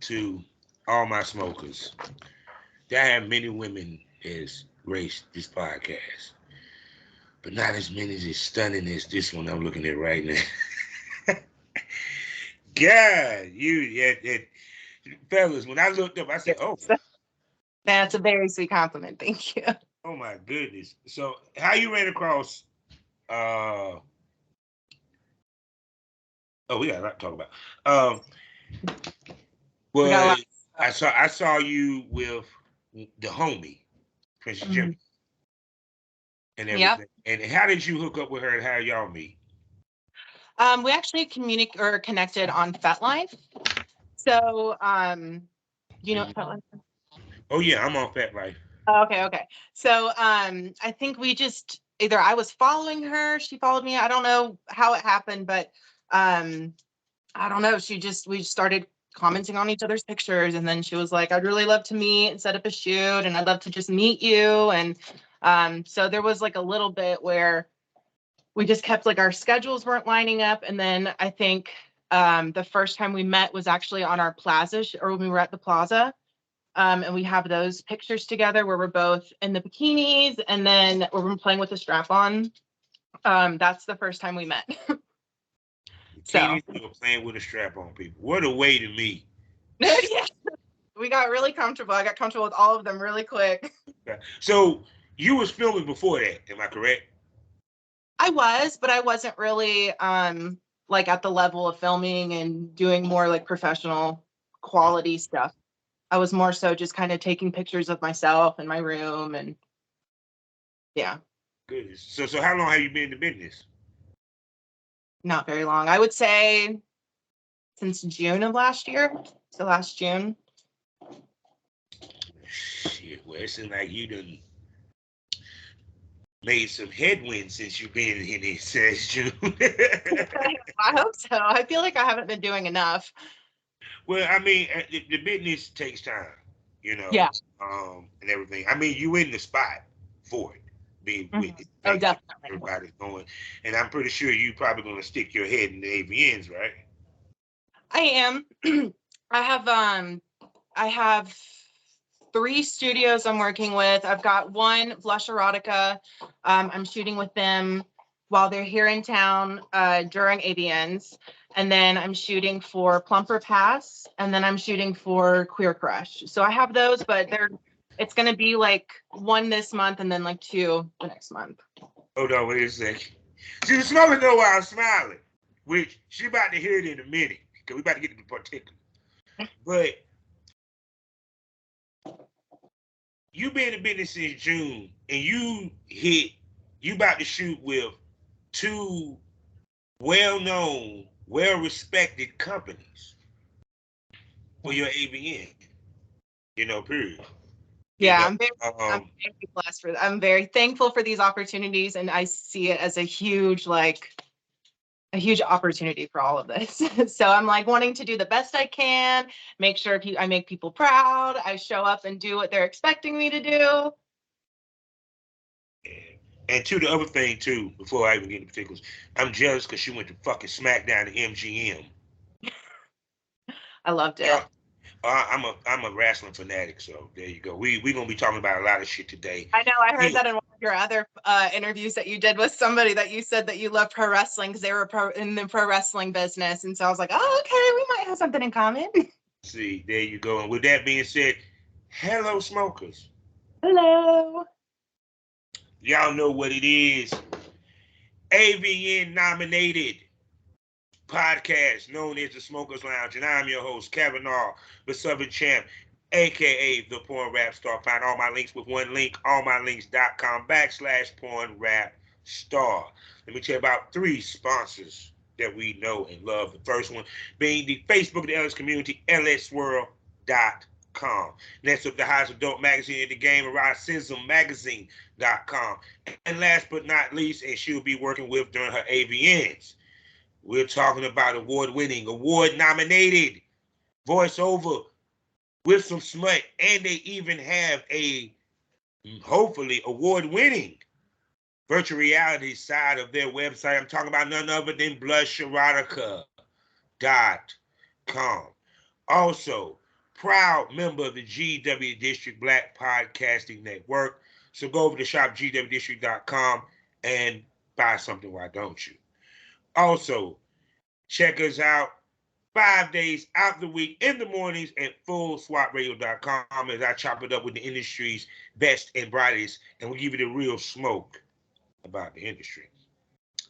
to all my smokers. There have many women as graced this podcast, but not as many as stunning as this one I'm looking at right now. God, fellas, when I looked up, I said, "Oh, That's a very sweet compliment. Thank you. oh my goodness." So, how you ran across? Uh, oh, we got a lot to talk about. Um, We got a lot. was I saw you with the homie Princess Mhm. Jimmy and Yep. everything. And how did you hook up with her? And how y'all meet? We actually connected on FetLife. So, you know what Mhm. FetLife is? Oh yeah, I'm on Fat Life. Oh, okay, okay. So, I think we just either I was following her, she followed me. I don't know how it happened, but um, I don't know. We started commenting on each other's pictures, and then she was like, "I'd really love to meet and set up a shoot, and I'd love to just meet you." And so there was like a little bit where we just kept like our schedules weren't lining up, and then I think the first time we met was actually on our or when we were at the plaza. And we have those pictures together where we're both in the bikinis and then we're playing with the strap on. That's the first time we met. So Bikinis, you were playing with a strap on people. What a way to meet. yeah, we got really comfortable. I got comfortable with all of them really quick. Okay. So you was filming before that, am I correct? I was, but I wasn't really like at the level of filming and doing more like professional quality stuff. I was more so just kind of taking pictures of myself in my room and yeah, Goodness. So how long have you been in the business? not very long. I would say since June of last year. So last June. Shit, well, it seems like you done made some headwinds since you've been in this since June. I hope so. I feel like I haven't been doing enough. Well, I mean, the business takes time, Yeah. and everything. I mean, you in the spot for it. Be with Mhm. it, Oh, things that definitely. everybody's going, and I'm pretty sure you probably gonna stick your head in the AVNs, right? I am. I have I have three studios I'm working with. I've got one, Blush Erotica. I'm shooting with them while they're here in town during AVNs. And then I'm shooting for Plumper Pass. And then I'm shooting for Queer Crush. So I have those, but it's going to be like one this month and then like two the next month. Hold on, wait a second. See, the smoker know why I'm smiling, which she about to hear it in a minute because we about to get to the particulars. But you been in business since June, and you about to shoot with two well-known, well-respected companies for your AVN. Period. You know, Yeah, I'm um, very blessed for that. I'm very thankful for these opportunities and I see it as a huge opportunity for all of this. So I'm like wanting to do the best I can, make sure I make people proud, I show up and do what they're expecting me to do. and to the other thing too, before I even get into particulars, I'm jealous because she went to fucking SmackDown at MGM. I loved Yeah, it. I'm a wrestling fanatic, so there you go. We gonna be talking about a lot of shit today. I know I heard Yeah, that in one of your other interviews that you did with somebody that you said that you love pro wrestling because they were in the pro wrestling business. And so I was like, oh, okay, we might have something in common. see, there you go. And with that being said, hello, smokers. Hello. Y'all know what it is. AVN nominated podcast known as the Smokers Lounge, and I'm your host, Kavanaugh, the Southern Champ, aka the Porn Rap Star. Find all my links with one link, allmylinks.com/porn rap star. Let me tell you about three sponsors that we know and love. The first one being the Facebook of the LS community, lsworld.com. Next up, the highest adult magazine in the game, eroticismmagazine.com. And last but not least, and she'll be working with during her AVNs, we're talking about award winning, award nominated voiceover with some smut. And they even have a hopefully award winning virtual reality side of their website. I'm talking about none other than blusherotica.com. Also, proud member of the GW District Black Podcasting Network. So go over to shopgwdistrict.com and buy something. Why don't you? Also, check us out 5 days out the week in the mornings at fullswatradio.com as I chop it up with the industry's best and brightest, and we give you the real smoke about the industry.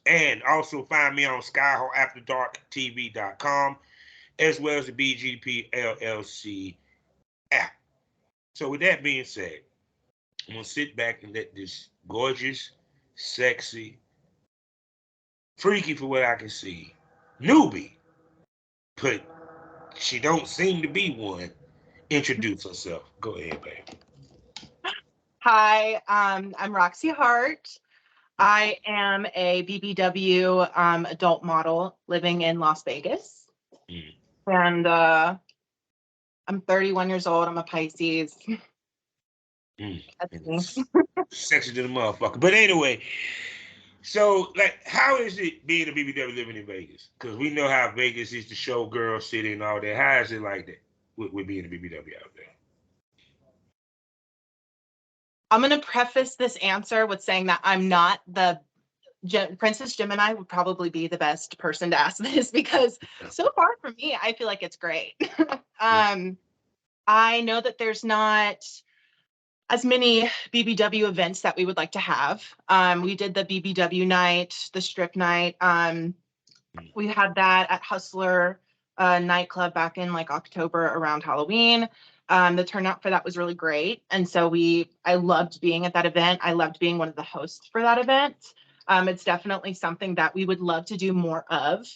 And also find me on skyhawafterdarktv.com as well as the BGP LLC app. So with that being said, I'm going to sit back and let this gorgeous, sexy, freaky for what I can see, newbie, but she don't seem to be one, introduce herself. Go ahead, babe. Hi, I'm Roxy Hart. I am a BBW adult model living in Las Vegas. Mm. And I'm 31 years old. I'm a Pisces. That's me. Sexy to the motherfucker. But anyway, so like, how is it being a BBW living in Vegas? Because we know how Vegas is the showgirl city and all that. How is it like that with being a BBW out there? I'm going to preface this answer with saying that I'm not the Princess Gemini would probably be the best person to ask this because so far for me, I feel like it's great. I know that there's not as many BBW events that we would like to have. We did the BBW night, the strip night. We had that at Hustler nightclub back in like October around Halloween. The turnout for that was really great. And so I loved being at that event. I loved being one of the hosts for that event. It's definitely something that we would love to do more of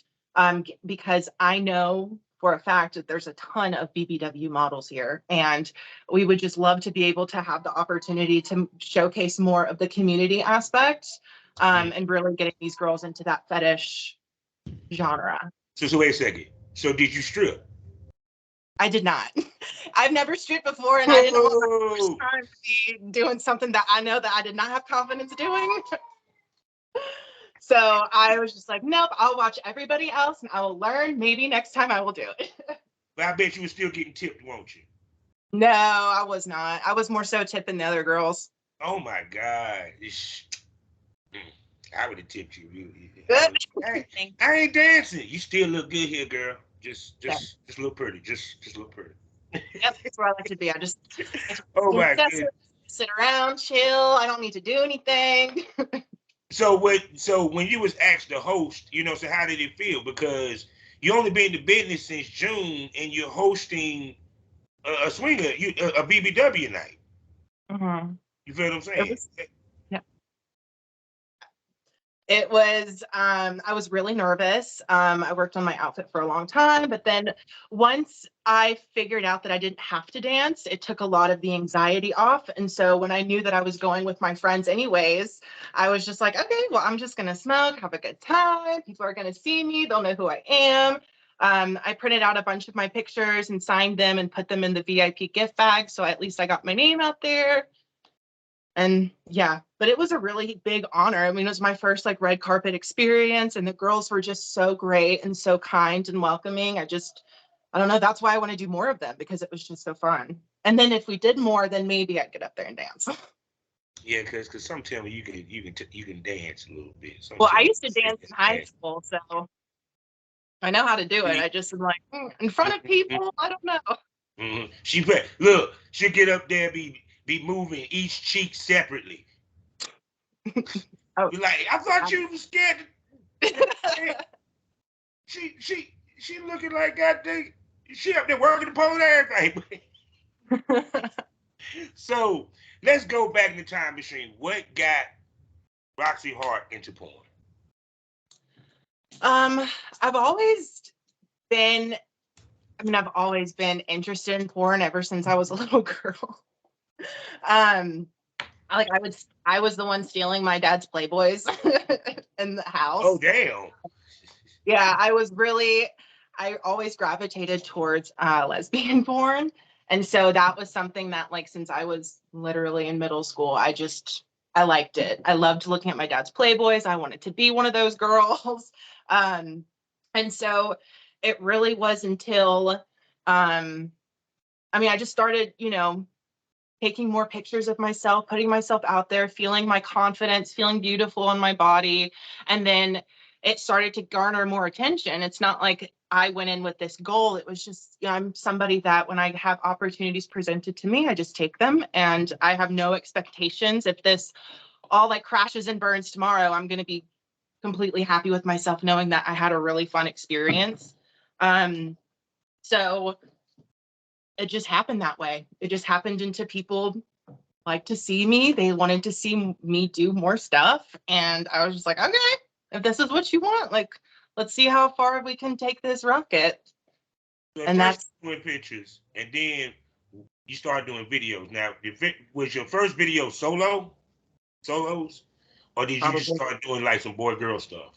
because I know for a fact that there's a ton of BBW models here. And we would just love to be able to have the opportunity to showcase more of the community aspect and really getting these girls into that fetish genre. So wait a second. So did you strip? I did not. I've never stripped before, and I didn't want my first time to be doing something that I know that I did not have confidence doing. So I was just like, nope, I'll watch everybody else and I will learn. Maybe next time I will do it. But I bet you were still getting tipped, won't you? No, I was not. I was more so tipping the other girls. Oh my God. I would have tipped you. I ain't dancing. You still look good here, girl. Just look pretty. Just look pretty. Yep, that's where I like to be. I just oh my goodness. Sit around, chill. I don't need to do anything. So when you was asked to host, so how did it feel? Because you only been in the business since June and you're hosting a swinger, a BBW night. Mm-hmm. You feel what I'm saying? It was, I was really nervous. I worked on my outfit for a long time, but then once I figured out that I didn't have to dance, it took a lot of the anxiety off. And so when I knew that I was going with my friends anyways, I was just like, okay, well, I'm just going to smoke, have a good time. People are going to see me. They'll know who I am. I printed out a bunch of my pictures and signed them and put them in the VIP gift bag. So at least I got my name out there. And yeah, but it was a really big honor. I mean, it was my first like red carpet experience and the girls were just so great and so kind and welcoming. I don't know. That's why I want to do more of them because it was just so fun. And then if we did more, then maybe I'd get up there and dance. Yeah, because some tell me you can dance a little bit. Well, I used to dance in high school, so I know how to do it. I just am like in front of people. I don't know. Mm-hmm. She'll get up there, be moving each cheek separately. Oh, be like, I thought you were scared. She looking like goddamn. She up there working the pole and everything. So let's go back in the time machine. What got Roxy Hart into porn? I've always been interested in porn ever since I was a little girl. I was the one stealing my dad's Playboys in the house. Oh, damn. Yeah, I always gravitated towards lesbian porn. And so that was something that like, since I was literally in middle school, I liked it. I loved looking at my dad's Playboys. I wanted to be one of those girls. And so it really was until I mean, I just started, taking more pictures of myself, putting myself out there, feeling my confidence, feeling beautiful in my body. And then it started to garner more attention. It's not like I went in with this goal. It was just, I'm somebody that when I have opportunities presented to me, I just take them, and I have no expectations. If this all like crashes and burns tomorrow, I'm going to be completely happy with myself knowing that I had a really fun experience. So it just happened that way. It just happened into people like to see me. They wanted to see me do more stuff. And I was just like, okay, if this is what you want, like, let's see how far we can take this rocket. So And first that's doing pictures, and then you started doing videos. Now, was your first video solos, or did you just probably, start doing like some boy girl stuff?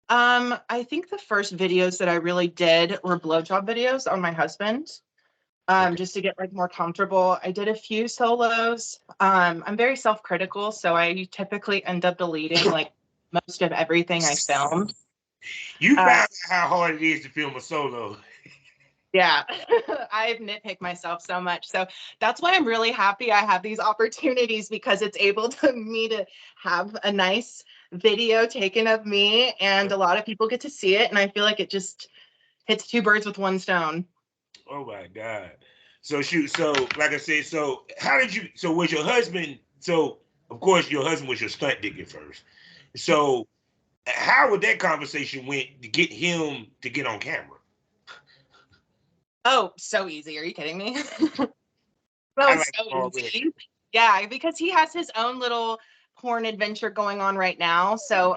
I think the first videos that I really did were blowjob videos on my husband. Okay. Just to get like more comfortable. I did a few solos. I'm very self-critical, so I typically end up deleting like most of everything I filmed. You found Uh, out how hard it is to film a solo. yeah, I've nitpicked myself so much. So that's why I'm really happy I have these opportunities, because it's able to me to have a nice video taken of me, and a lot of people get to see it. And I feel like it just hits two birds with one stone. Oh my God. So shoot, so like I said, so how did you so was your husband so of course your husband was your stunt digger first. So how would that conversation went to get him to get on camera? Oh, so easy. Are you kidding me? That I was like so already. easy. Yeah, because he has his own little porn adventure going on right now. So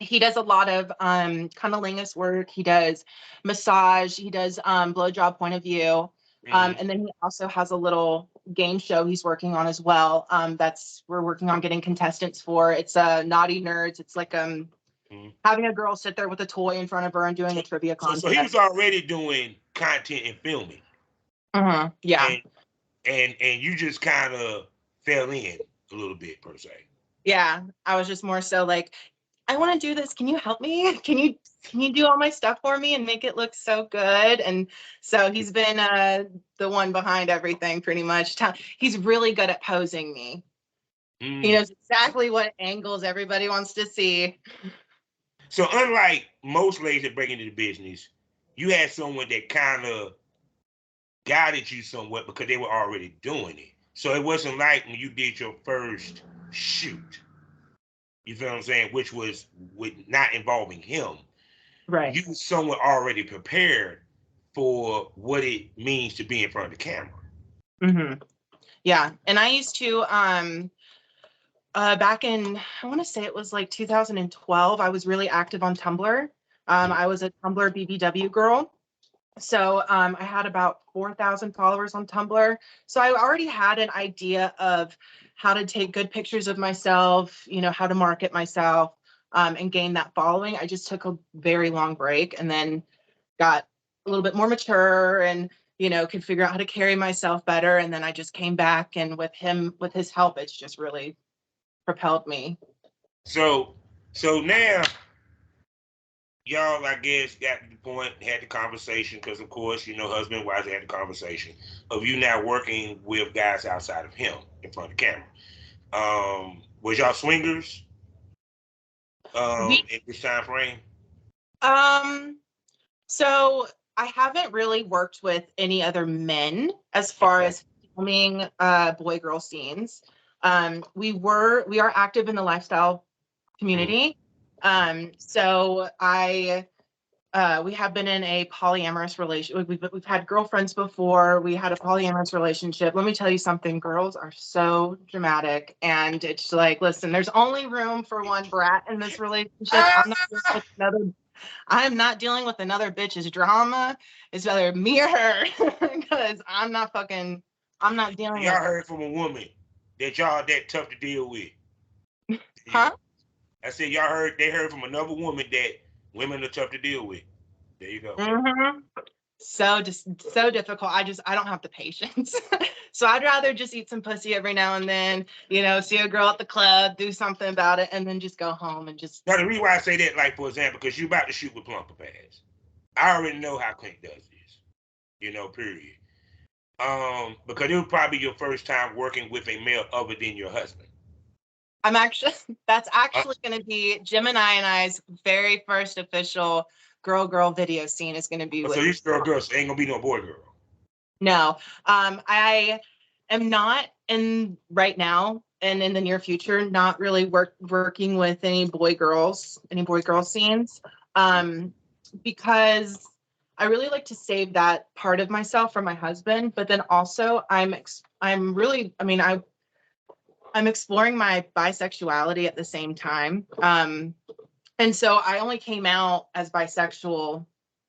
he does a lot of cunnilingus work. He does massage, he does blowjob point of view. Mm-hmm. And then he also has a little game show he's working on as well. That's we're working on getting contestants for. It's Naughty Nerds. It's like Mm-hmm. having a girl sit there with a toy in front of her and doing a trivia So he was contest. already doing content and filming, Yeah. and and you just kind of fell in a little bit per se. Yeah, I was just more so like, I want to do this. Can you help me? Can you do all my stuff for me and make it look so good? And so he's been the one behind everything pretty much. He's really good at posing me. He Mm. knows exactly what angles everybody wants to see. So unlike most ladies that break into the business, you had someone that kind of guided you somewhat because they were already doing it. So it wasn't like when you did your first shoot, you feel what I'm saying, which was with not involving him. Right. You somewhat already prepared for what it means to be in front of the camera. Hmm. Yeah. And I used to back in, I want to say it was like 2012, I was really active on Tumblr. I was a Tumblr BBW girl. So I had about 4,000 followers on Tumblr. So I already had an idea of how to take good pictures of myself, how to market myself, and gain that following. I just took a very long break and then got a little bit more mature and, could figure out how to carry myself better. And then I just came back, and with his help, it's just really propelled me. So so now y'all, I guess, got to the point, had the conversation, because of course, husband and wife had the conversation of you now working with guys outside of him in front of the camera. Was y'all swingers We in this time frame? um So I haven't really worked with any other men as far Okay. as filming boy girl scenes. We are active in the lifestyle Mhm. community. So we have been in a polyamorous relationship. We've had girlfriends before. We had a polyamorous relationship. Let me tell you something, girls are so dramatic. And it's like, listen, there's only room for one brat in this relationship. Ah! I'm not dealing with another bitch's drama. It's either me or her, because I'm not dealing Y'all with, heard from a woman that y'all that tough to deal with. Yeah. huh? I said they heard from another woman that women are tough to deal with. There you go. Hmm. So just so difficult. I don't have the patience. So I'd rather just eat some pussy every now and then, see a girl at the club, do something about it, and then just go home and just. Now the reason why I say that, like for example, because you about to shoot with plumper pads. I already know how Clint does this. Period. Because it was probably your first time working with a male other than your husband. I'm actually, that's Uh, actually going to be Gemini and I's very first official girl video scene is going to be so with. this girl, so ain't gonna be no boy girl. No, I am not in right now and in the near future, not really working with any boy girl scenes, because I really like to save that part of myself for my husband. But then also, I'm really, I mean, I'm exploring my bisexuality at the same time. And so I only came out as bisexual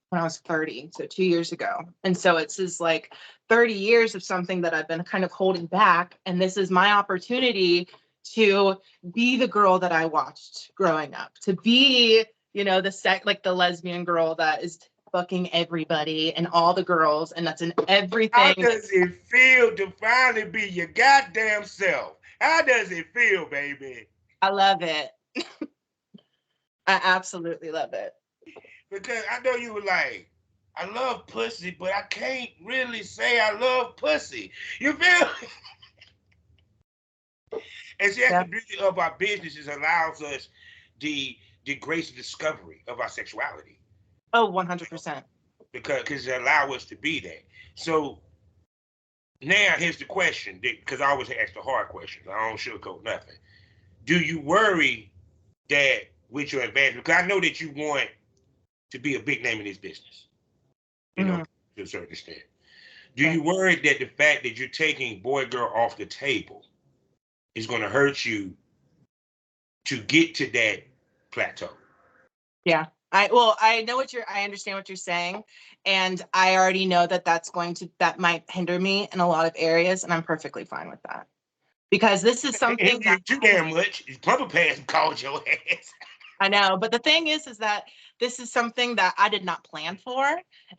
when I was 30, so 2 years ago. And so it's just like 30 years of something that I've been kind of holding back. And this is my opportunity to be the girl that I watched growing up, to be, like the lesbian girl that is fucking everybody and all the girls, and that's in How everything. does it feel to finally be your goddamn self? How does it feel, baby? I love it. I absolutely love it. Because I know you were like, I love pussy, but I can't really say I love pussy. You feel? And see, that's Yeah. the beauty of our business is allows us the the grace of discovery of our sexuality. Oh, 100%. Because it allows us to be that. So now here's the question, because I always ask the hard questions. I don't sugarcoat nothing. Do you worry that with your advancement, because I know that you want to be a big name in this business, Mhm. to a certain extent. Do you worry that the fact that you're taking boy girl off the table is going to hurt you to get to that plateau? Yeah. I understand what you're saying. And I already know that that might hinder me in a lot of areas. And I'm perfectly fine with that because this is something It that you too damn much. Plumber pass called your ass. I know. But the thing is that this is something that I did not plan for.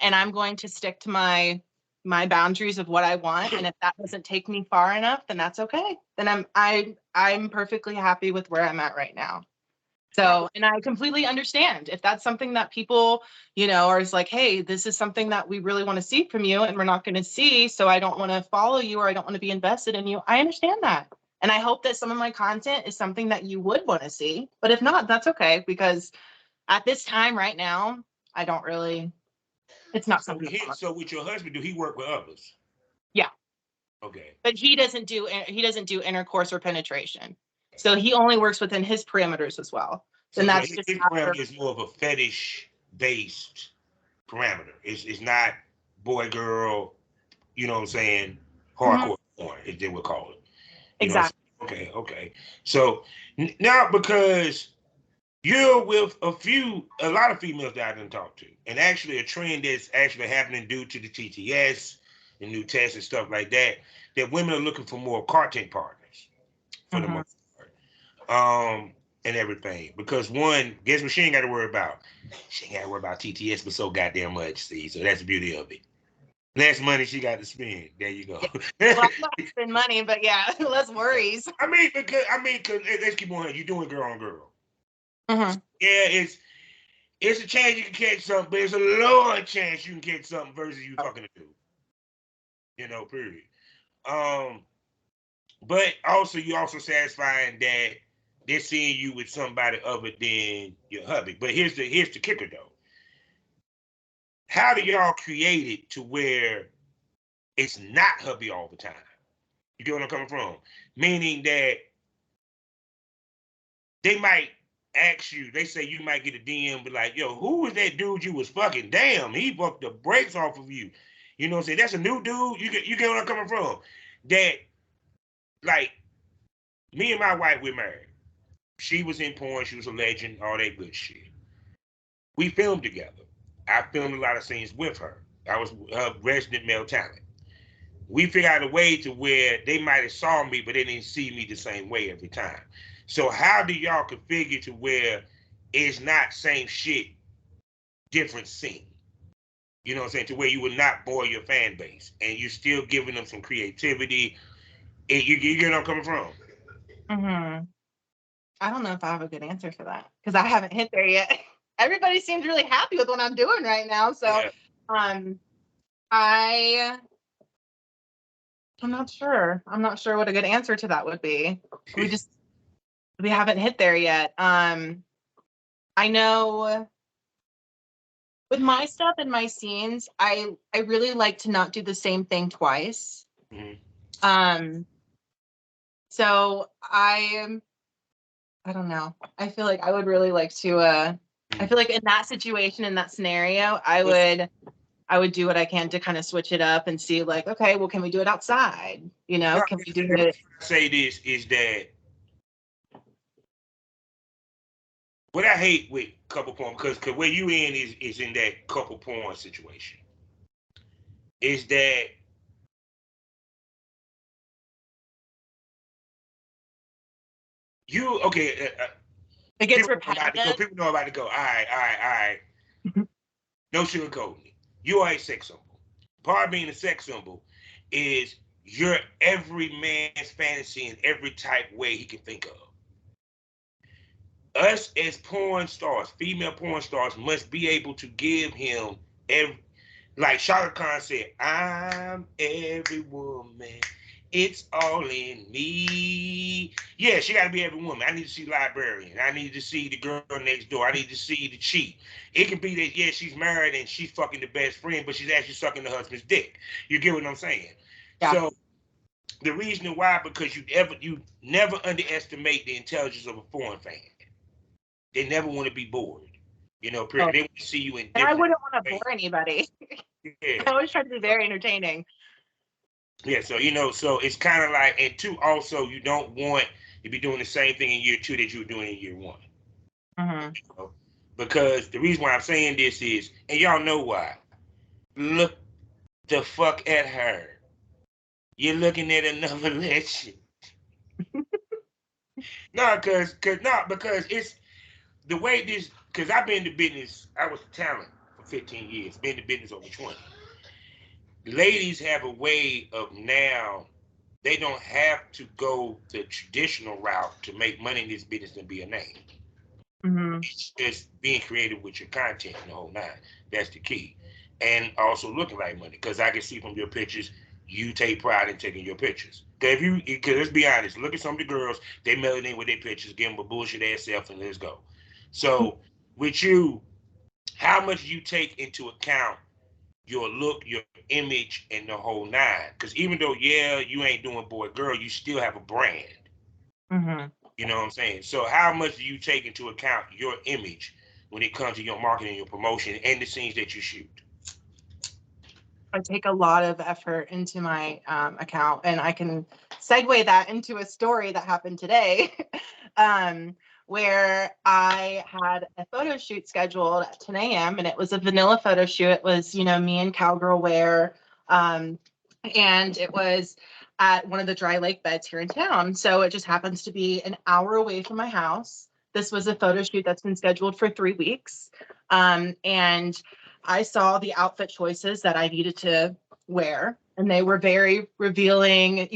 And I'm going to stick to my boundaries of what I want. And if that doesn't take me far enough, then that's okay. Then I'm perfectly happy with where I'm at right now. So, and I completely understand if that's something that people, are is like, hey, this is something that we really want to see from you and we're not going to see. So I don't want to follow you or I don't want to be invested in you. I understand that. And I hope that some of my content is something that you would want to see. But if not, that's okay. Because at this time right now, I don't really, it's not So, something that's on. so with your husband, do he work with others? Yeah. Okay. But he doesn't do intercourse or penetration. So he only works within his parameters as well. So Then what that's his, just his after. parameter is more of a fetish based parameter. It's not boy girl. You know what I'm saying? Mhm. Hardcore porn, as they would call it. You know what Exactly. I'm saying? Okay, okay. So now because you're with a lot of females that I didn't talk to, and actually a trend that's actually happening due to the TTS and new tests and stuff like that, that women are looking for more content partners for the Mhm. most part, and everything. Because one, guess what she ain't got to worry about? She ain't got to worry about TTS, but so goddamn much. See, so that's the beauty of it. Less money she got to spend. There you go. Yeah. Well, I'm not spend money, but yeah, less worries. Cause let's keep on. You doing girl on girl. Mhm. Yeah, it's a chance you can catch something, but it's a lower chance you can catch something versus you fucking a dude. Period. Um, but also you also satisfying that they're seeing you with somebody other than your hubby. But here's the kicker though. How do y'all create it to where it's not hubby all the time? You get what I'm coming from? Meaning that they might ask you, they say you might get a DM, but like, yo, who was that dude you was fucking? Damn, he fucked the brakes off of you. You know what I'm saying? That's a new dude. You get where I'm coming from? That like me and my wife, we're married. She was in porn, she was a legend, all that good shit. We filmed together. I filmed a lot of scenes with her. I was her resident male talent. We figured out a way to where they might have saw me, but they didn't see me the same way every time. So how do y'all configure to where it's not same shit, different scene? You know what I'm saying? To where you would not bore your fan base and you're still giving them some creativity. And you get where I'm coming from? Mhm. I don't know if I have a good answer for that because I haven't hit there yet. Everybody seems really happy with what I'm doing right now. So, Yeah. um, I I'm not sure. I'm not sure what a good answer to that would be. We haven't hit there yet. I know with my stuff and my scenes, I really like to not do the same thing twice. Mhm. So I don't know. I feel like I would really like to I feel like in that situation, in that scenario, I would do what I can to kind of switch it up and see like, okay, well, can we do it outside? You know, No, can we do the reason it? I say this is that what I hate with couple porn, because where you in is in that couple porn situation, is that you okay? It gets People know about to go. repetitive. People know about to go. All right, all right, all right. No sugarcoating it. You are a sex symbol. Part of being a sex symbol is you're every man's fantasy in every type way he can think of. Us as porn stars, female porn stars, must be able to give him every, like Shaka Khan said, I'm every woman. It's all in me. Yeah, she got to be every woman. I need to see Librarian. I need to see the girl next door. I need to see the cheat. It can be that, yeah, she's married and she's fucking the best friend, but she's actually sucking the husband's dick. You get what I'm saying? Yeah. So the reason why, because you never underestimate the intelligence of a porn fan. They never want to be bored. Oh, They want to see you in and I different wouldn't want to ways. bore anybody. Yeah. I always try to be very entertaining. Yeah, so so it's kind of like, and two, also you don't want to be doing the same thing in year two that you were doing in year one. Mm-hmm. You know? Because the reason why I'm saying this is, and y'all know why. Look the fuck at her. You're looking at another legend. No, because it's the way this. Because I've been in the business. I was talent for 15 years. Been in the business over 20. Ladies have a way of now. They don't have to go the traditional route to make money in this business and be a name. Mm-hmm. It's just being creative with your content and the whole nine. That's the key. And also looking like money. Because I can see from your pictures, you take pride in taking your pictures. Because let's be honest, look at some of the girls, they melanin with their pictures, give them a bullshit ass self, and let's go. So with you, how much you take into account your look, your image, and the whole nine? Because even though, yeah, you ain't doing boy girl, you still have a brand. Mm-hmm. You know what I'm saying? So how much do you take into account your image when it comes to your marketing, your promotion, and the scenes that you shoot? I take a lot of effort into my account, and I can segue that into a story that happened today, where I had a photo shoot scheduled at 10 a.m. and it was a vanilla photo shoot. It was, me in cowgirl wear, and it was at one of the dry lake beds here in town. So it just happens to be an hour away from my house. This was a photo shoot that's been scheduled for 3 weeks, and I saw the outfit choices that I needed to wear, and they were very revealing,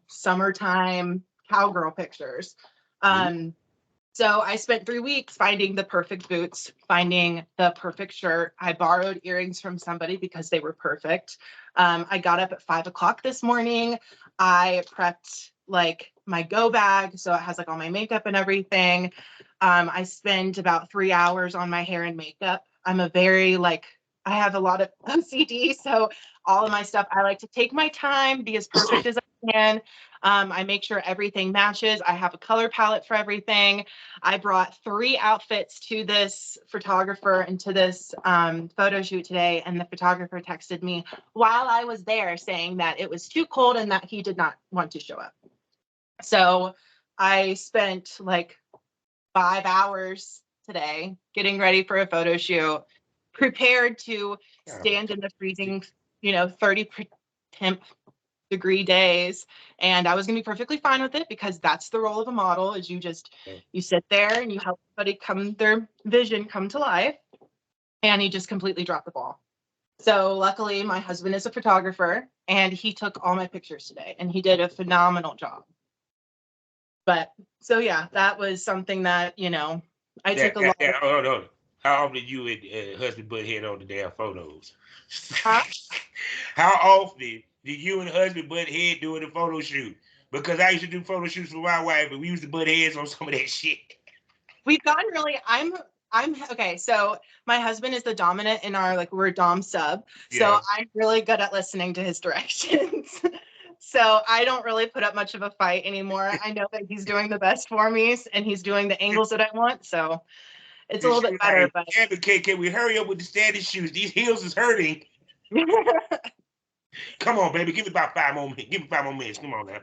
summertime cowgirl pictures. So I spent 3 weeks finding the perfect boots, finding the perfect shirt. I borrowed earrings from somebody because they were perfect. I got up at 5 o'clock this morning. I prepped like my go bag, so it has like all my makeup and everything. I spend about 3 hours on my hair and makeup. I'm a very I have a lot of OCD, so all of my stuff, I like to take my time, be as perfect as I can. I make sure everything matches. I have a color palette for everything. I brought 3 outfits to this photographer and to this photo shoot today, and the photographer texted me while I was there saying that it was too cold and that he did not want to show up. So I spent like 5 hours today getting ready for a photo shoot, prepared to stand in the freezing, 30 temp degree days. And I was going to be perfectly fine with it because that's the role of a model is you sit there and you help somebody their vision come to life. And he just completely dropped the ball. So luckily my husband is a photographer and he took all my pictures today and he did a phenomenal job. But so yeah, that was something that, I took a lot of. Hold on. How often you and husband butt head on the damn photos? Huh? How often Did you and the husband butt head doing the photo shoot? Because I used to do photo shoots for my wife, and we used to butt heads on some of that shit. We've gotten really, I'm okay. So my husband is the dominant in our, like, we're dom sub. So Yeah. I'm really good at listening to his directions. So I don't really put up much of a fight anymore. I know that he's doing the best for me and he's doing the angles that I want. So it's a little bit better, but Yeah, but can we hurry up with the status shoes? These heels is hurting. Come on, baby. Give me about 5 more minutes. Give me 5 more minutes. Come on now.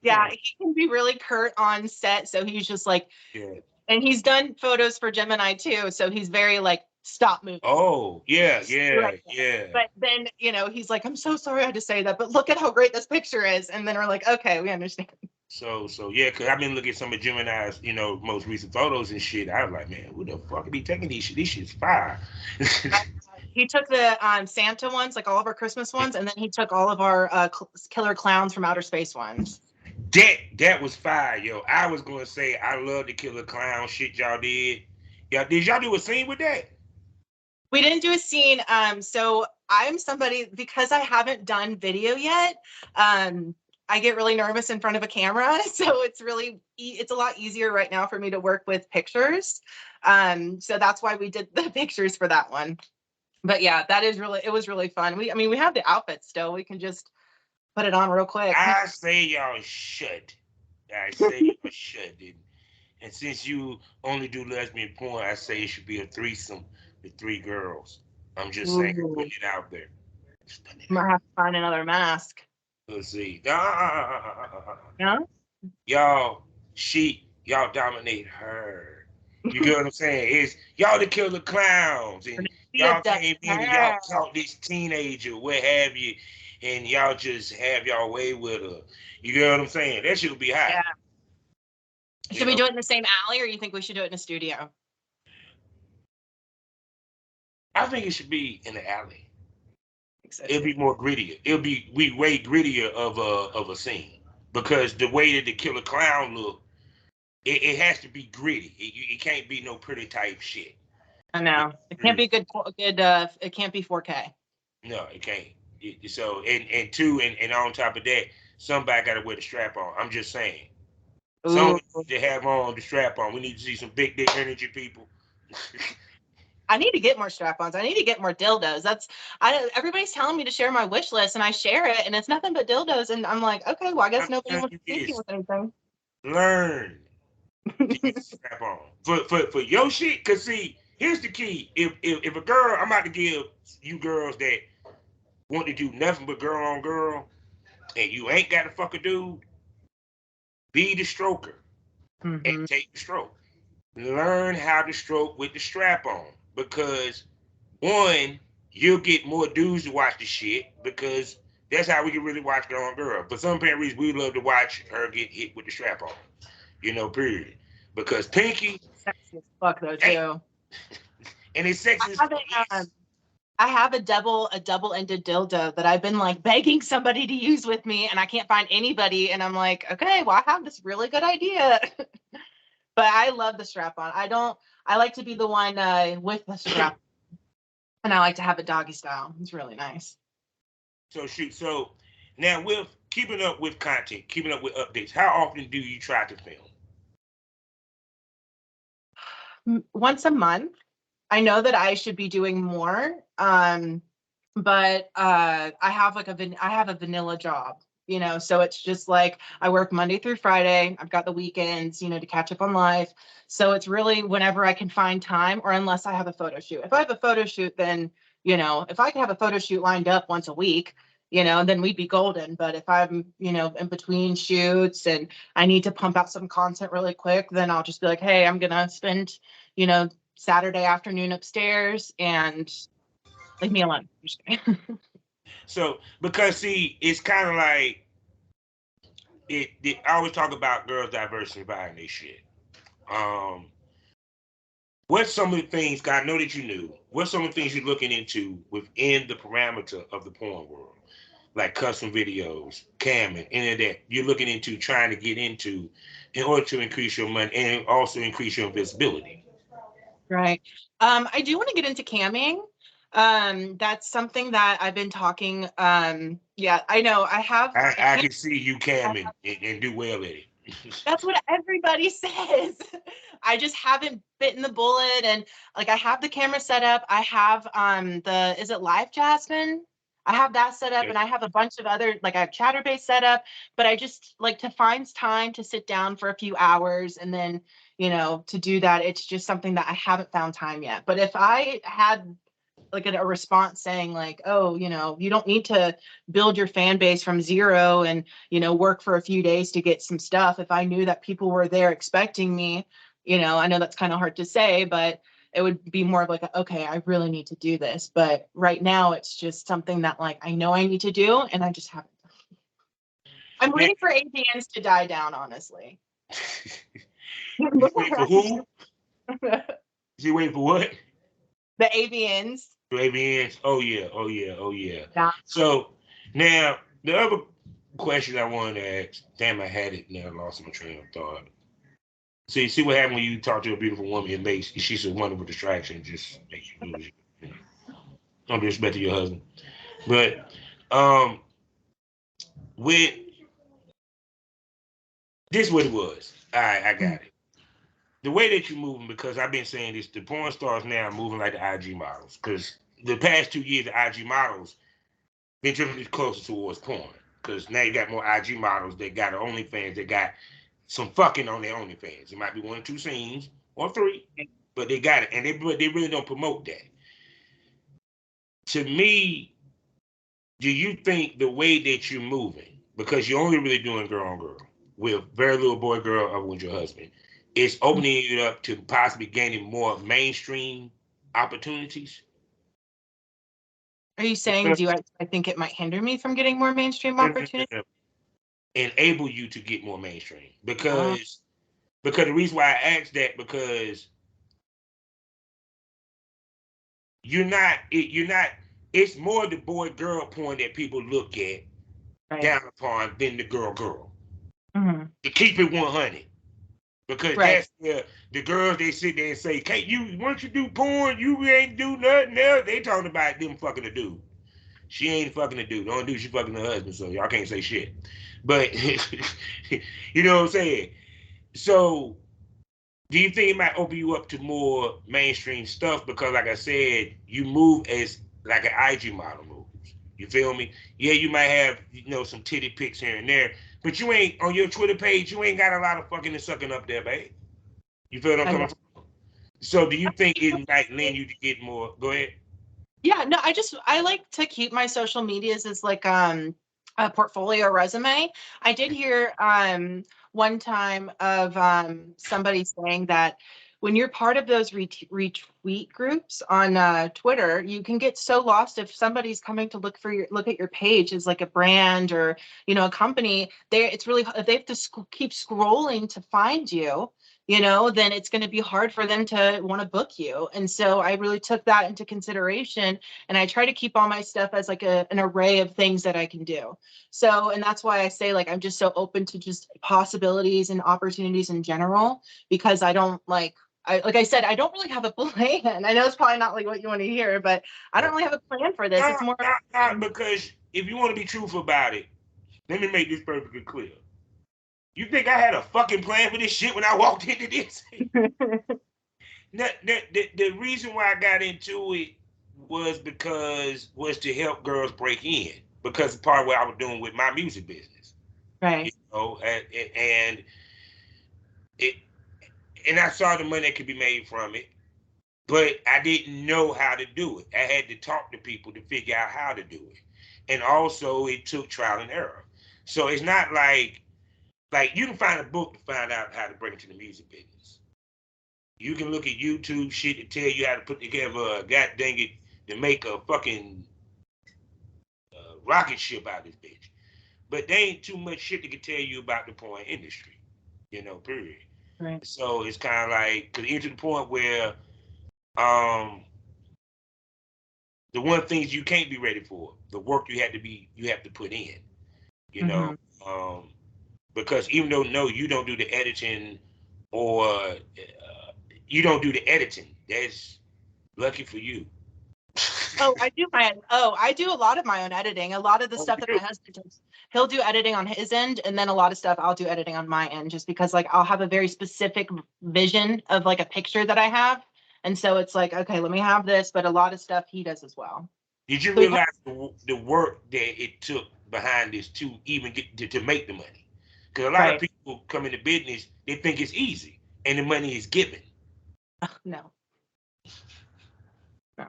Yeah, he can be really curt on set. So he's just like, yeah. And he's done photos for Gemini too. So he's very like, stop moving. Oh, yeah, yeah, yeah. But then, he's like, I'm so sorry I had to say that, but look at how great this picture is. And then we're like, okay, we understand. So yeah, because I've been looking at some of Gemini's, most recent photos and shit. I was like, man, who the fuck be taking these shit? These shit's fire. He took the Santa ones, like all of our Christmas ones, and then he took all of our killer clowns from outer space ones. That was fire, yo. I was gonna say I love the killer clown shit y'all did. Yeah, did y'all do a scene with that? We didn't do a scene. So I'm somebody, because I haven't done video yet. I get really nervous in front of a camera. So it's a lot easier right now for me to work with pictures. So that's why we did the pictures for that one. But yeah, it was really fun. We have the outfit still. We can just put it on real quick. I say y'all should. I say y'all should. And since you only do lesbian porn, I say it should be a threesome with 3 girls. I'm just saying, putting it out there. Might have to find another mask. Let's see. Yeah. Y'all dominate her. You get what I'm saying? It's y'all the killer clowns, and y'all came in and y'all caught this teenager, what have you, and y'all just have y'all way with her. You get what I'm saying? That should be hot. Yeah. Should we do it in the same alley, or you think we should do it in a studio? I think it should be in the alley. It'll be more grittier. It'll be way grittier of a scene, because the way that the killer clown look, it has to be gritty. It can't be no pretty type shit. I know. It can't be good. It can't be 4K. No, it can't. So and two, and on top of that, somebody got to wear the strap on. I'm just saying. Someone to have on the strap on. We need to see some big dick energy people. I need to get more strap-ons. I need to get more dildos. Everybody's telling me to share my wish list, and I share it, and it's nothing but dildos. And I'm like, okay, well, I guess nobody wants to see me with anything. Learn to get the strap on for your shit. Cause see, here's the key. If a girl, I'm about to give you girls that want to do nothing but girl on girl, and you ain't got to fuck a dude, be the stroker and take the stroke. Learn how to stroke with the strap on, because one, you'll get more dudes to watch the shit, because that's how we can really watch girl on girl. For some apparent reason, we love to watch her get hit with the strap on. Period. Because Pinky, sexy as fuck though too. And it's sexy. I have a double-ended dildo that I've been like begging somebody to use with me, and I can't find anybody. And I'm like, okay, well, I have this really good idea. But I love the strap-on. I like to be the one with the strap, and I like to have it doggy style. It's really nice. So shoot. So now, with keeping up with content, keeping up with updates, how often do you try to film? Once a month. I know that I should be doing more, but I have a vanilla job, so it's just like I work Monday through Friday. I've got the weekends, to catch up on life. So it's really whenever I can find time, or unless I have a photo shoot. If I have a photo shoot, then, if I could have a photo shoot lined up once a week, then we'd be golden. But if I'm, in between shoots and I need to pump out some content really quick, then I'll just be like, hey, I'm going to spend, Saturday afternoon upstairs and leave me alone. So, because see, it's kind of like I always talk about girls diversifying their shit. What's some of the things, God, I know that you knew, what's some of the things you're looking into within the parameter of the porn world? Like custom videos, camming, any of that you're looking into, trying to get into in order to increase your money and also increase your visibility. Right. I do want to get into camming. That's something that I've been talking. Yeah, I know. I can see you camming and do well at it. That's what everybody says. I just haven't bitten the bullet, and like I have the camera set up. I have is it Live Jasmine? I have that set up, and I have a bunch of other, like I have Chatterbait set up, but I just like to find time to sit down for a few hours and then, to do that. It's just something that I haven't found time yet. But if I had like a response saying like, oh, you don't need to build your fan base from zero and, work for a few days to get some stuff. If I knew that people were there expecting me, I know that's kind of hard to say, but it would be more of like, okay, I really need to do this. But right now it's just something that like, I know I need to do and I just haven't. I'm waiting for AVNs to die down, honestly. You wait for who? You waiting for what? The AVNs. The AVNs. Oh yeah. Yeah. So now the other question I wanted to ask. Damn, I had it. Now I lost my train of thought. See what happened when you talk to a beautiful woman. It makes she's a wonderful distraction. Just makes you lose. No disrespect to your husband, but with this, what it was. All right, I got it. The way that you're moving, because I've been saying this, the porn stars now are moving like the IG models. Because the past 2 years, the IG models been drifting closer towards porn. Because now you got more IG models that got OnlyFans, that got some fucking on their OnlyFans. It might be 1 or 2 scenes or 3, but they got it, and they really don't promote that. To me, do you think the way that you're moving, because you're only really doing girl on girl with very little boy girl or with your husband, is opening it up to possibly gaining more mainstream opportunities? Are you saying, I think it might hinder me from getting more mainstream opportunities? Enable you to get more mainstream, because the reason why I asked that, because you're not it's more the boy girl porn that people look at down upon than the girl. To keep it 100, because that's where the girls, they sit there and say, "Can't you? Once you do porn, you ain't do nothing else." They talking about them fucking a dude. She ain't fucking a dude. The only dude she fucking her husband, so y'all can't say shit. But you know what I'm saying? So do you think it might open you up to more mainstream stuff? Because like I said, you move as like an IG model moves. You feel me? Yeah, you might have, some titty pics here and there, but you ain't on your Twitter page, you ain't got a lot of fucking and sucking up there, babe. You feel what I'm coming from? So do you think it might lend you to get more? Go ahead. Yeah, no, I like to keep my social medias as like a portfolio resume. I did hear one time of somebody saying that when you're part of those retweet groups on Twitter, you can get so lost if somebody's coming to look at your page as like a brand or a company. It's really, if they have to keep scrolling to find you, then it's going to be hard for them to want to book you. And so I really took that into consideration, and I try to keep all my stuff as like an array of things that I can do. So, and that's why I say like I'm just so open to just possibilities and opportunities in general, because I don't like I said, I don't really have a plan. I know it's probably not like what you want to hear, but I don't really have a plan for this. It's more because if you want to be truthful about it, let me make this perfectly clear. You think I had a fucking plan for this shit when I walked into this? The reason why I got into it was to help girls break in, because the part of what I was doing with my music business, right? And I saw the money that could be made from it, but I didn't know how to do it. I had to talk to people to figure out how to do it, and also it took trial and error. So it's not like you can find a book to find out how to break into the music business. You can look at YouTube shit to tell you how to put together a god dang it to make a fucking rocket ship out of this bitch. But there ain't too much shit that can tell you about the porn industry, period. Right. So it's kind of like, because into the point where the one things you can't be ready for, the work you have to put in, because even though no, you don't do the editing, or you don't do the editing. That's lucky for you. Oh, I do a lot of my own editing. A lot of the Oh, stuff you that do? my husband does, he'll do editing on his end, and then a lot of stuff I'll do editing on my end, just because like I'll have a very specific vision of like a picture that I have. And so it's like, okay, let me have this, but a lot of stuff he does as well. Did you So we realize the work that it took behind this to even get to make the money? Because a lot of right. people come into business, they think it's easy, and the money is given. No, no,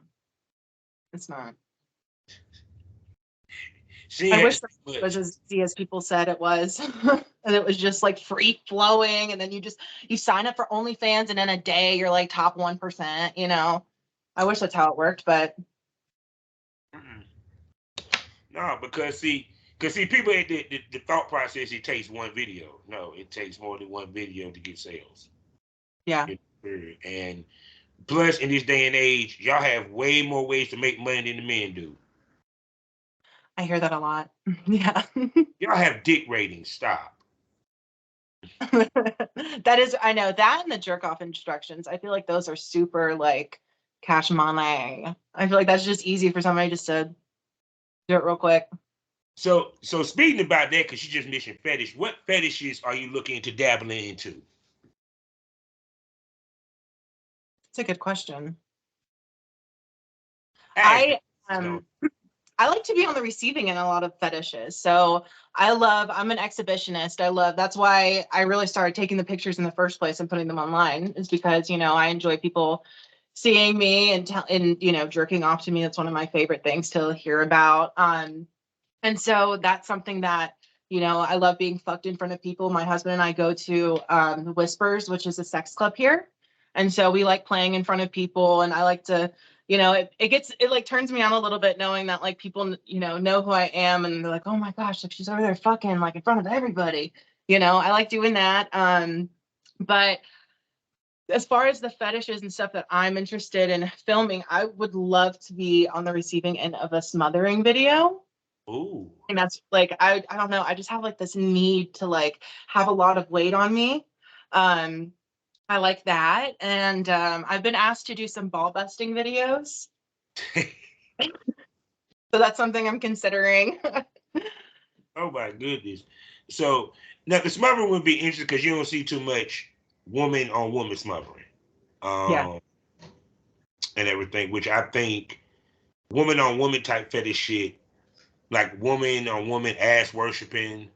it's not. She I ain't had to wish say that was much. as easy as people said it was. And it was just like free flowing. And then you sign up for OnlyFans and in a day you're like top 1%, you know. I wish that's how it worked, but Mm-mm. No, because see, people the thought process it takes one video. No, it takes more than one video to get sales. yeah, You know, and plus, in this day and age, y'all have way more ways to make money than the men do. I hear that a lot. Yeah. Y'all have dick ratings. Stop. That is, I know that and the jerk off instructions. I feel like those are super like cash money. I feel like that's just easy for somebody just to do it real quick. So speaking about that, because you just mentioned fetish, what fetishes are you looking to dabbling into? It's a good question. I ask I this, don't. um I like to be on the receiving end a lot of fetishes. So I'm an exhibitionist. That's why I really started taking the pictures in the first place and putting them online, is because, you know, I enjoy people seeing me and, you know, jerking off to me. That's one of my favorite things to hear about. And so that's something that, you know, I love being fucked in front of people. My husband and I go to Whispers, which is a sex club here. And so we like playing in front of people. And I like to, you know, it like turns me on a little bit knowing that like people, you know who I am. And they're like, oh my gosh, like she's over there fucking like in front of everybody. You know, I like doing that. But as far as the fetishes and stuff that I'm interested in filming, I would love to be on the receiving end of a smothering video. Ooh. And that's like I don't know, I just have like this need to like have a lot of weight on me. Um I like that. And I've been asked to do some ball busting videos. So that's something I'm considering. Oh my goodness. So now the smothering would be interesting because you don't see too much woman on woman smothering. Yeah. Um and everything, which I think woman on woman type fetish shit, like woman on woman ass worshiping,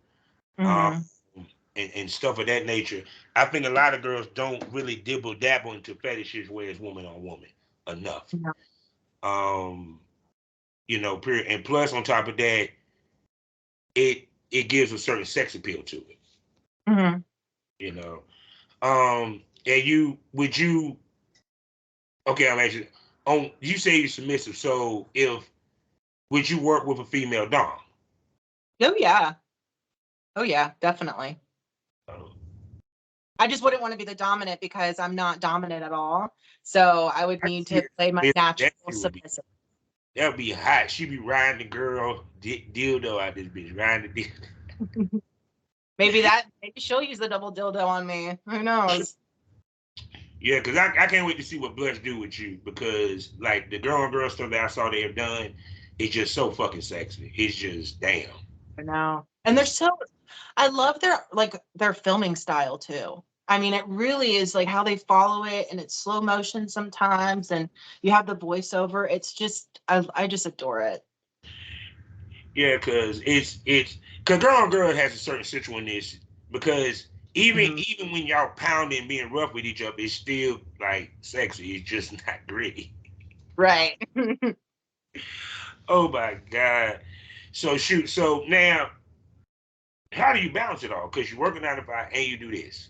um, Hmm. and stuff of that nature. I think a lot of girls don't really dibble dabble into fetishes where it's woman on woman enough. Yeah. Um, period. And plus, on top of that, it gives a certain sex appeal to it. Hmm. You know. And would you? Okay, I'm actually on. You say you're submissive, so if would you work with a female dom? Oh yeah. Oh yeah, definitely. Uh, I just wouldn't want to be the dominant because I'm not dominant at all. So I would I need see to her play my submissive. natural That shit would be submissive. that would be hot. She be riding the girl dildo out this bitch, riding the dildo. Maybe she'll use the double dildo on me. Who knows? Yeah, because I can't wait to see what Blush do with you because like the girl on girl stuff that I saw they have done is just so fucking sexy. It's just damn. I know. And It's I love their filming style too. I mean, it really is like how they follow it and it's slow motion sometimes and you have the voiceover. It's just I just adore it. yeah, because it's because girl on girl has a certain sensualness because even Mhm. even when y'all pounding being rough with each other, it's still like sexy. It's just not gritty. Right. Oh my god. So shoot. So now, how do you balance it all? Because you're working 9 to 5 and you do this,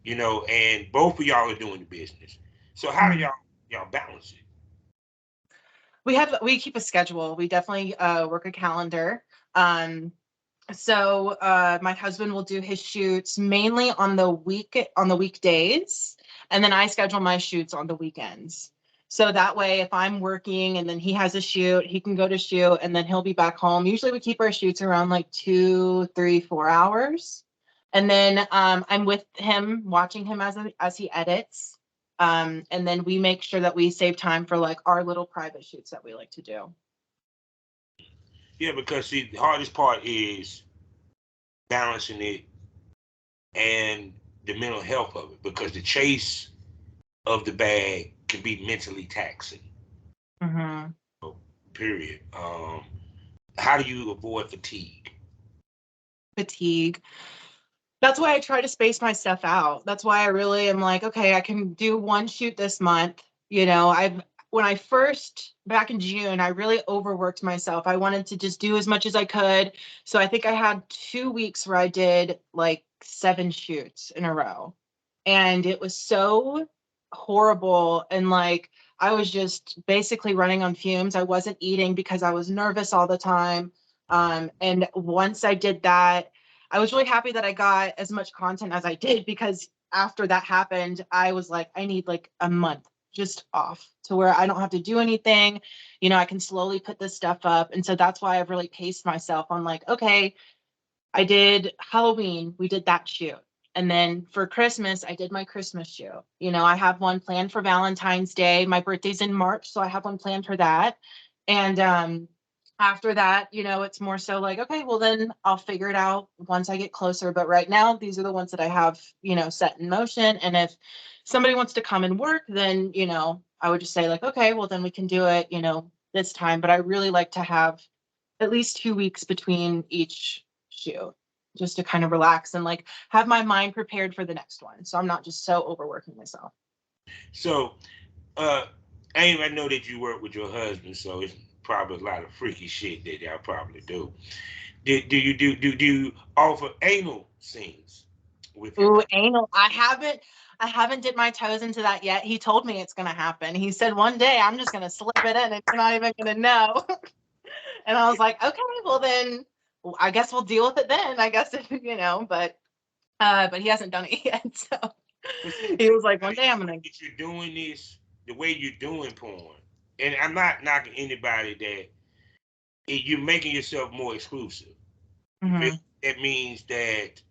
and both of y'all are doing the business. So how do Mhm. y'all balance it? We keep a schedule. We definitely work a calendar. Um so my husband will do his shoots mainly on the weekdays, and then I schedule my shoots on the weekends. So that way, if I'm working and then he has a shoot, he can go to shoot and then he'll be back home. Usually we keep our shoots around like 2, 3, 4 hours. And then I'm with him watching him as he edits. And then we make sure that we save time for like our little private shoots that we like to do. Yeah, because see, the hardest part is balancing it and the mental health of it, because the chase of the bag can be mentally taxing. Mm-hmm. So, period. How do you avoid fatigue? Fatigue. That's why I try to space my stuff out. That's why I really am like, okay, I can do one shoot this month. When I first back in June, I really overworked myself. I wanted to just do as much as I could. So I think I had 2 weeks where I did like 7 shoots in a row. And it was so horrible. And like, I was just basically running on fumes. I wasn't eating because I was nervous all the time. And once I did that, I was really happy that I got as much content as I did, because after that happened, I was like, I need like a month just off to where I don't have to do anything. I can slowly put this stuff up. And so that's why I've really paced myself on like, okay, I did Halloween, we did that shoot. And then for Christmas, I did my Christmas shoot. I have one planned for Valentine's Day. My birthday's in March, so I have one planned for that. And after that, it's more so like, okay, well, then I'll figure it out once I get closer. But right now, these are the ones that I have, set in motion. And if somebody wants to come and work, then, I would just say like, okay, well, then we can do it, this time. But I really like to have at least 2 weeks between each shoot, just to kind of relax and like have my mind prepared for the next one. So I'm not just so overworking myself. So, uh, I know that you work with your husband, so it's probably a lot of freaky shit that y'all probably do. Do you offer anal scenes with your Ooh, partner? anal. I haven't dipped my toes into that yet. He told me it's gonna happen. He said one day I'm just gonna slip it in and you're not even gonna know. And I was like, okay, well then I guess we'll deal with it then. I guess if, but he hasn't done it yet. So But see, he was like, one day I'm gonna. if you're doing this the way you're doing porn, and I'm not knocking anybody that you're making yourself more exclusive. You feel? Mhm. That means that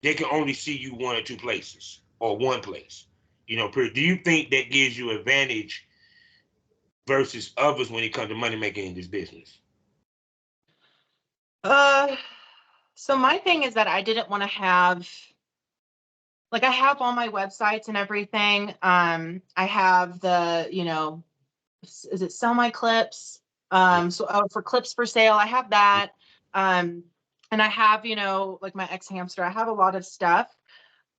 they can only see you one or two places or one place. Period. Do you think that gives you advantage versus others when it comes to money making in this business? Uh, so my thing is that I didn't want to have, like, I have all my websites and everything. I have the, is it Sell My Clips? Yeah. For clips for sale, I have that. Um, and I have, like my ex hamster. I have a lot of stuff.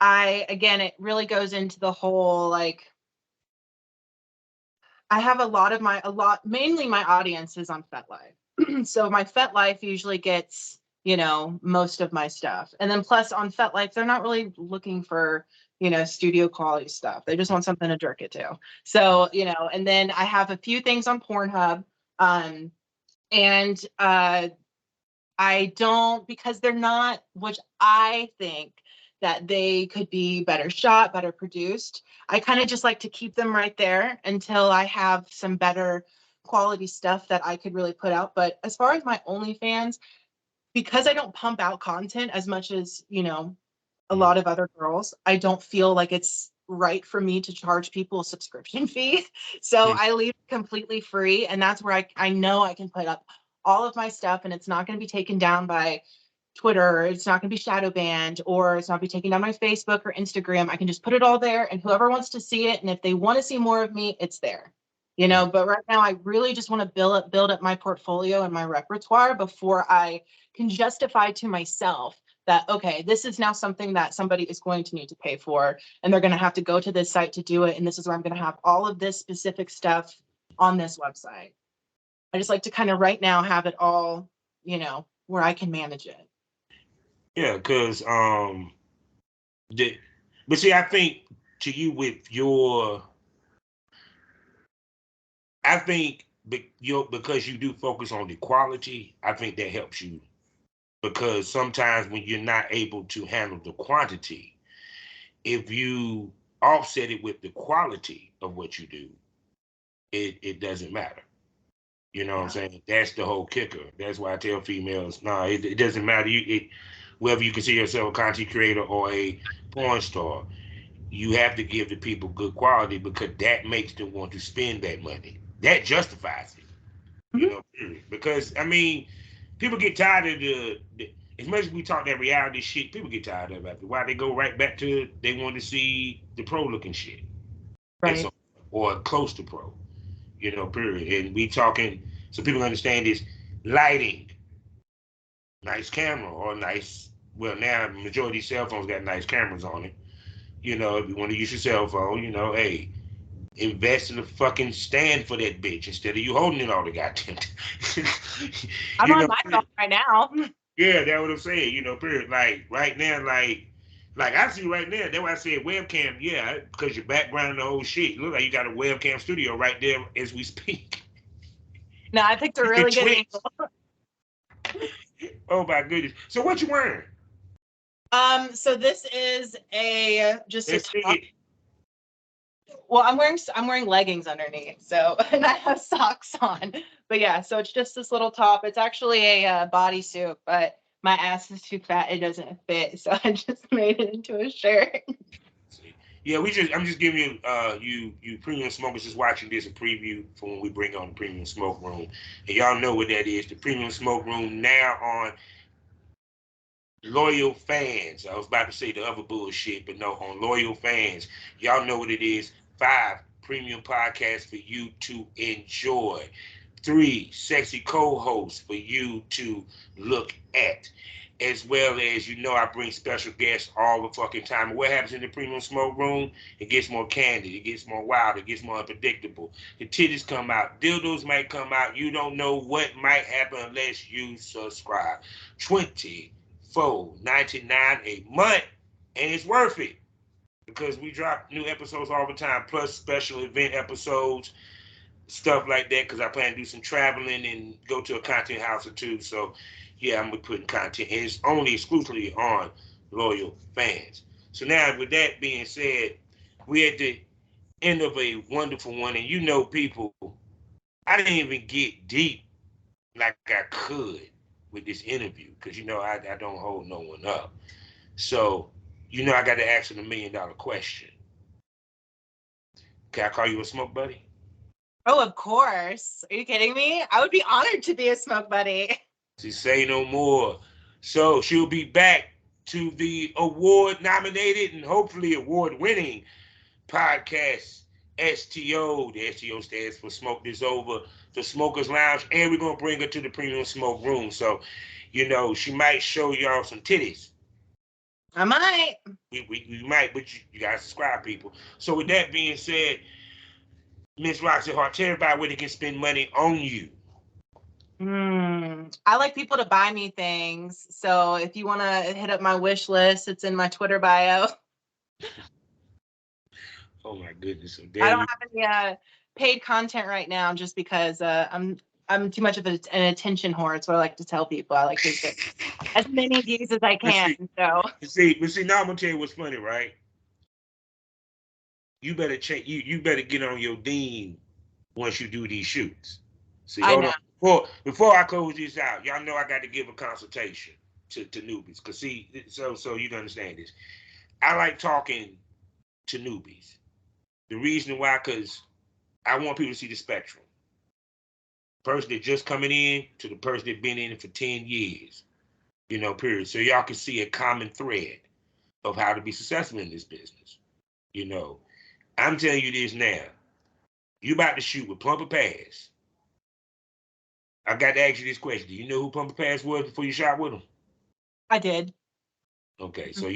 Again, it really goes into the whole like I have mainly my audience is on FetLife. So my FetLife usually gets, most of my stuff. And then plus on FetLife, they're not really looking for, studio quality stuff. They just want something to jerk it to. So, and then I have a few things on Pornhub. Um, and I don't, because they're not, which I think that they could be better shot, better produced. I kind of just like to keep them right there until I have some better quality stuff that I could really put out. But as far as my OnlyFans, because I don't pump out content as much as, a Mhm. lot of other girls, I don't feel like it's right for me to charge people a subscription fee. So Mhm. I leave it completely free. And that's where I know I can put up all of my stuff and it's not going to be taken down by Twitter, it's not going to be shadow banned, or it's not be taken down my Facebook or Instagram. I can just put it all there and whoever wants to see it. And if they want to see more of me, it's there. But right now I really just want to build up my portfolio and my repertoire before I can justify to myself that, okay, this is now something that somebody is going to need to pay for, and they're going to have to go to this site to do it. And this is where I'm going to have all of this specific stuff on this website. I just like to kind of right now have it all, where I can manage it. Yeah, because the, but see, I think to you with your, I think because you do focus on the quality, I think that helps you, because sometimes when you're not able to handle the quantity, if you offset it with the quality of what you do, it doesn't matter. You know what I'm Yeah. saying? That's the whole kicker. That's why I tell females, no, it doesn't matter. Whether you consider yourself a content creator or a porn star, you have to give the people good quality because that makes them want to spend that money. That justifies it, you Mhm. know, period. Because I mean, people get tired of the as much as we talk that reality shit, people get tired of it. After a while, they go right back to they want to see the pro looking shit. It's Right. or close to pro, you know, period. And we talking so people understand this lighting, nice camera or nice. Well, now majority of cell phones got nice cameras on it. You know, if you want to use your cell phone, you know, hey, invest in a fucking stand for that bitch instead of you holding it all the goddamn time. I'm You on know, my phone right now. yeah, that's what I'm saying. You know, period. Like right now, like I see right now. That's why I said webcam. Yeah, because your background and the whole shit. Look like you got a webcam studio right there as we speak. No, I picked a The really good Twitch. angle. Oh my goodness. So what you wearing? So this is a just a Let's see top. it. Well, I'm wearing leggings underneath, so and I have socks on. But yeah, so it's just this little top. It's actually a bodysuit, but my ass is too fat; it doesn't fit, so I just made it into a shirt. See. Yeah, I'm just giving you you premium smokers just watching this a preview for when we bring on the premium smoke room. And y'all know what that is. The premium smoke room now on loyal fans. I was about to say the other bullshit, but no, on loyal fans. Y'all know what it is. 5 premium podcasts for you to enjoy. 3 sexy co-hosts for you to look at. As well as, you know, I bring special guests all the fucking time. What happens in the premium smoke room? It gets more candid. It gets more wild. It gets more unpredictable. The titties come out. Dildos might come out. You don't know what might happen unless you subscribe. 24.99 a month, and it's worth it because we drop new episodes all the time, plus special event episodes, stuff like that. Because I plan to do some traveling and go to a content house or two. So, yeah, I'm gonna be putting content, and it's only exclusively on loyal fans. So now, with that being said, we're at the end of a wonderful one, and you know, people, I didn't even get deep like I could with this interview because you know I don't hold no one up. So, you know, I got to ask him $1 million question. Can I call you a smoke buddy? Oh, of course. Are you kidding me? I would be honored to be a smoke buddy. She say no more. So she'll be back to the award nominated and hopefully award winning podcast STO. The STO stands for Smoke This Over, the Smokers Lounge, and we're gonna bring her to the premium smoke room. So, you know, she might show y'all some titties. I might. We might, but you gotta subscribe, people. So with that being said, Miss Roxy Hart, tell everybody where they can spend money on you. I like people to buy me things. So if you want to hit up my wish list, it's in my Twitter bio. Oh my goodness! So I there don't you. have any paid content right now, just because I'm too much of an attention whore. It's what I like to tell people. I like to get as many views as I But can. So see. Now I'm gonna tell you what's funny, right? You better check. You better get on your dean once you do these shoots. See, I hold know. on. Before I close this out, y'all know I got to give a consultation to newbies. Cause see, so you can understand this. I like talking to newbies. The reason why, cause I want people to see the spectrum. Person that just coming in to the person that been in it for 10 years. You know, period. So y'all can see a common thread of how to be successful in this business. You know, I'm telling you this now. You about to shoot with Plumper Pass. I got to ask you this question. Do you know who Plumper Pass was before you shot with him? I did. Okay, so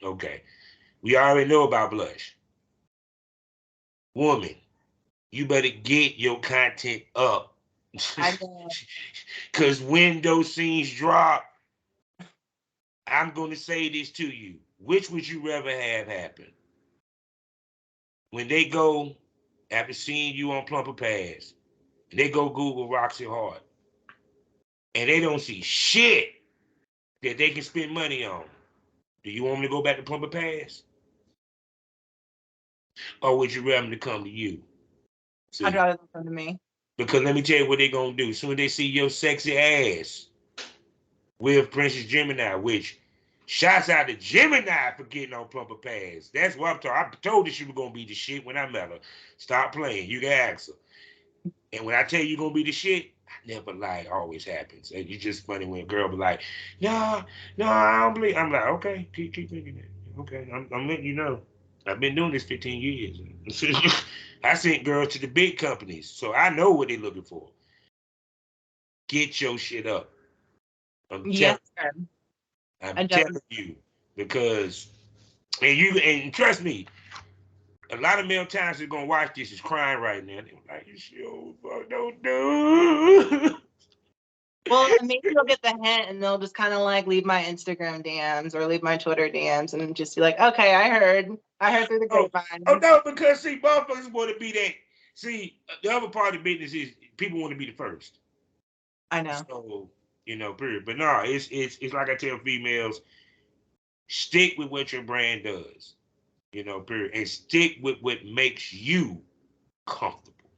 okay. We already know about Blush. Woman, you better get your content up. I know. Because when those scenes drop, I'm going to say this to you. Which would you rather have happen? When they go, after seeing you on Plumper Pass, they go Google Roxy Hart, and they don't see shit that they can spend money on. Do you want me to go back to Plumper Pass? Or would you rather them to come to you? I'd See? rather them come to me. Because let me tell you what they're going to do. As soon as they see your sexy ass with Princess Gemini, which Shouts out to Gemini for getting on Plumper Pass. That's what I'm talking. I told her she was gonna be the shit when I met her. Stop playing. You can ask her. And when I tell you you're gonna be the shit, I never lie. It always happens. And it's just funny when a girl be like, no, no, I don't believe. I'm like, okay, keep thinking that. Okay, I'm letting you know. I've been doing this 15 years. I sent girls to the big companies, so I know what they're looking for. Get your shit up. I'm Yes, telling sir. I'm I telling definitely. you because and trust me, a lot of male times are gonna watch this is crying right now. They're like, you sure fuck don't do. Well, and maybe they'll get the hint and they'll just kind of like leave my Instagram DMs or leave my Twitter DMs and just be like, okay, I heard through the Oh, grapevine. no, because see, motherfuckers want to be that. See, the other part of business is people want to be the first. I know. So, period. But no, it's like I tell females, stick with what your brand does, period, and stick with what makes you comfortable.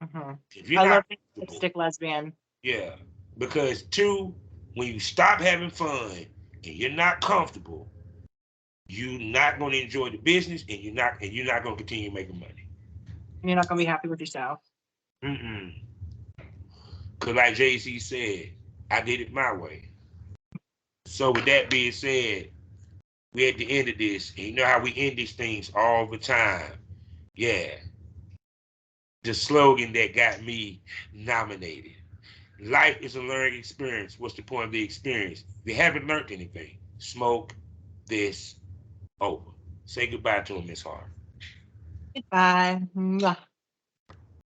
Mhm. If you're I love not being a comfortable, lipstick lesbian. yeah, because two, when you stop having fun and you're not comfortable, you're not going to enjoy the business, and you're not going to continue making money. You're not gonna be happy with yourself. Mm-mm. Cause like Jay-Z said, I did it my way. So with that being said, we at the end of this, and you know how we end these things all the time. Yeah. The slogan that got me nominated. Life is a learning experience. What's the point of the experience? If you haven't learned anything, smoke this over. Say goodbye to him, Miss Hart. Goodbye. Mwah.